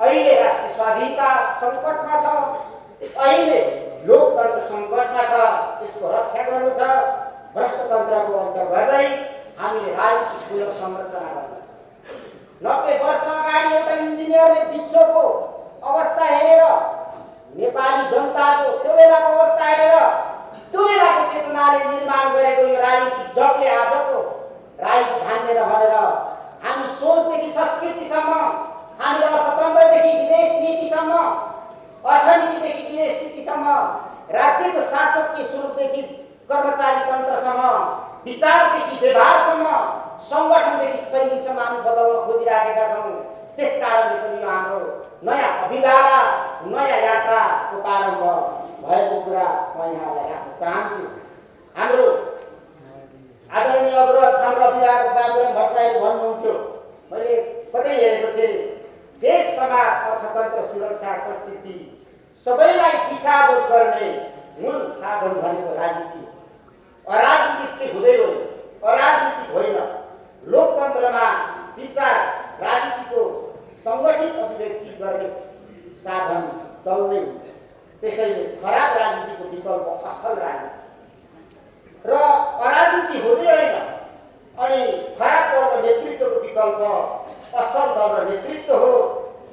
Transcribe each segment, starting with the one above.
अहिले राष्ट्रिय स्वाधीनता सङ्कटमा छ, अहिले लोकतन्त्र सङ्कटमा छ। यसको रक्षा गर्नु छ। भ्रष्टतन्त्रको अन्त गर्दै हामीले राजनीतिक सुलभ संरचना गर्नु छ। 90 वर्ष अगाडि एउटा इन्जिनियरले विश्वको अवस्था हेरेर, नेपाली जनताको त्यो बेलाको अवस्था हेरेर, त्यो बेलाको चेतनाले निर्माण गरेको यो राजनीतिक जगले आजको राजनीति धान्दैन भनेर हामी सोचदेखि संस्कृतिसम्म, हामीले अर्थतन्त्रदेखि विदेश नीतिसम्म, अर्थनीतिदेखि विदेश नीतिसम्म, राज्यको शासकीय स्वरूपदेखि कर्मचारी तन्त्रसम्म, विचारदेखि व्यवहारसम्म, सङ्गठनदेखि शैलीसम्म हामी बदल्न खोजिराखेका छौँ। त्यस कारणले पनि हाम्रो नयाँ अभिवारा, नयाँ यात्राको प्रारम्भ भएको कुरा म यहाँलाई राख्न चाहन्छु। हाम्रो आदरणीय अग्रज हाम्रो अभिभावक बाबुराम भट्टराईले भन्नुहुन्थ्यो, मैले कतै हेरेको थिएँ, देश समाज अर्थतन्त्र सुरक्षा संस्कृति सबैलाई दिशाबोध गर्ने मूल साधन भनेको राजनीति। अराजनीतिक चाहिँ हुँदै होइन, अराजनीतिक होइन। लोकतन्त्रमा विचार राजनीतिको सङ्गठित अभिव्यक्ति गर्ने साधन दल नै हुन्छ। त्यसैले खराब राजनीतिको विकल्प असल राजनीति र अराजनीति हुँदै होइन। अनि खराब दल र नेतृत्वको विकल्प असल दल र नेतृत्व हो,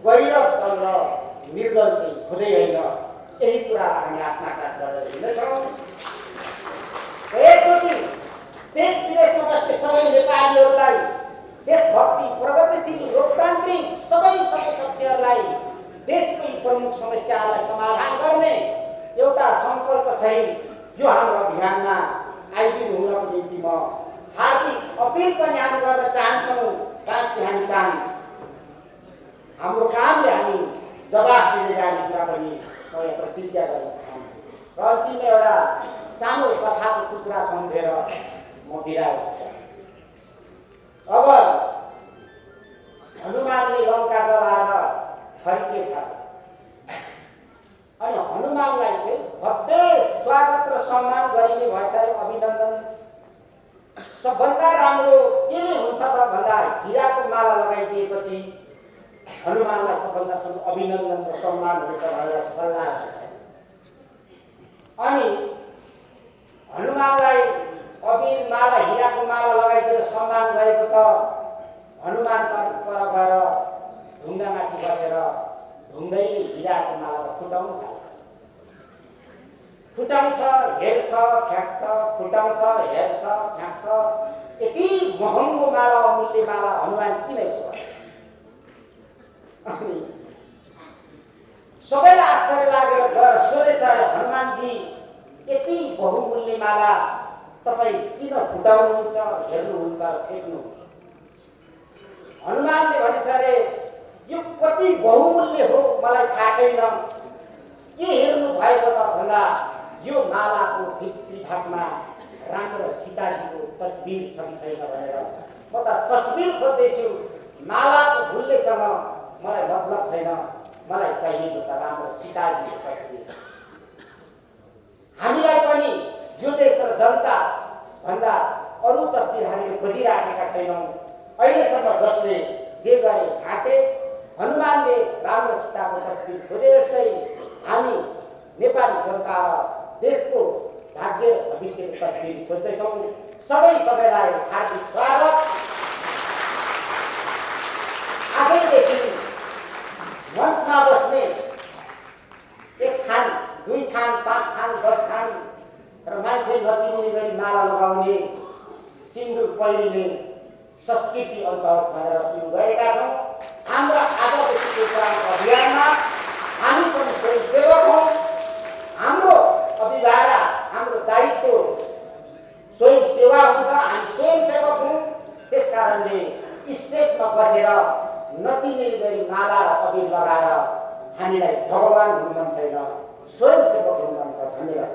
गैरत दल र निर्दल चाहिँ हुँदै होइन। यही कुरालाई हामी आत्मसात गरेर हिँड्नेछौँ। एकचोटि देश विदेशमा बस्ने सबै नेपालीहरूलाई, देशभक्ति, प्रगतिशील, लोकतान्त्रिक सबै शक्तिहरूलाई देशकै प्रमुख समस्याहरूलाई समाधान गर्ने एउटा सङ्कल्पसहित यो हाम्रो अभियानमा आइदिनु हुनको निम्ति म हार्दिक अपिल पनि हामी गर्न चाहन्छौँ। ताकि हाम्रो कामले हामी जवाफ दिने जाने कुरा पनि म यहाँ प्रतिज्ञा गर्न चाहन्छु। र अन्तिममा एउटा सानो कथाको टुक्रा सम्झेर म बिदा हुन्छु। अब हनुमानले लङ्का जलाएर फर्किएछ अनि हनुमानलाई चाहिँ भव्य स्वागत र सम्मान गरिने भएछ। अभिनन्दन सबभन्दा राम्रो के हुन्छ त भन्दा हिराको माला लगाइदिएपछि हनुमानलाई सबभन्दा ठुलो अभिनन्दन र सम्मान हुन्छ भनेर सल्लाह गर्छ। अनि हनुमानलाई अबिर माला, हिराको माला लगाइदिएर सम्मान गरेको त हनुमान पर गएर ढुङ्गामाथि बसेर ढुङ्गैले हिराको माला त फुटाउन थाल्छ। फुटाउँछ, हेर्छ, फ्याँक्छ, फुटाउँछ, हेर्छ, फ्याँक्छ। यति महँगो माला, अमूल्य माला हनुमान किन यसो गर्छ? अनि सबैलाई आश्चर्य लागेर गएर सोधेछ, हनुमानजी यति बहुमूल्य माला तपाईँ किन फुटाउनुहुन्छ, हेर्नुहुन्छ, फ्याँक्नुहुन्छ? हनुमानले भनेछ अरे यो कति बहुमूल्य हो मलाई थाहा छैन, के हेर्नु भएको त भन्दा यो मालाको भित्री भागमा राम्रो सीताजीको तस्बिर छ कि छैन भनेर म त तस्बिर खोज्दैछु। मालाको मूल्यसँग मलाई मतलब छैन, मलाई चाहिएको छ राम्रो सीताजीको तस्बिर। हामीलाई पनि यो देश र जनता भन्दा अरू तस्बिर हामीले खोजिराखेका छैनौँ। अहिलेसम्म जसले जे गरे घाटे, हनुमानले राम्रो सीताको तस्बिर खोजे जस्तै हामी नेपाली जनता देशको भाग्य र भविष्यको तस्बिर खोज्दैछौँ। सबैलाई हार्दिक स्वागत। आजैदेखि मञ्चमा बस्ने 1 थान, 2 थान, 5 थान, 10 थान र मान्छे नचिनिने गरी माला लगाउने, सिन्दुर पहिरिने संस्कृति अन्त होस् भनेर सुरु गरेका छौँ। हाम्रो आजदेखिको अभियानमा हामी पनि स्वयंसेवक हौँ। हाम्रो अभिभारा, हाम्रो दायित्व स्वयंसेवा हुन्छ। हामी स्वयंसेवक हौँ। त्यस कारणले स्टेजमा बसेर नचिने गरी माला र अबिर लगाएर हामीलाई भगवान हुनु मन छैन, स्वयंसेवक हुनु मन छ। धन्यवाद।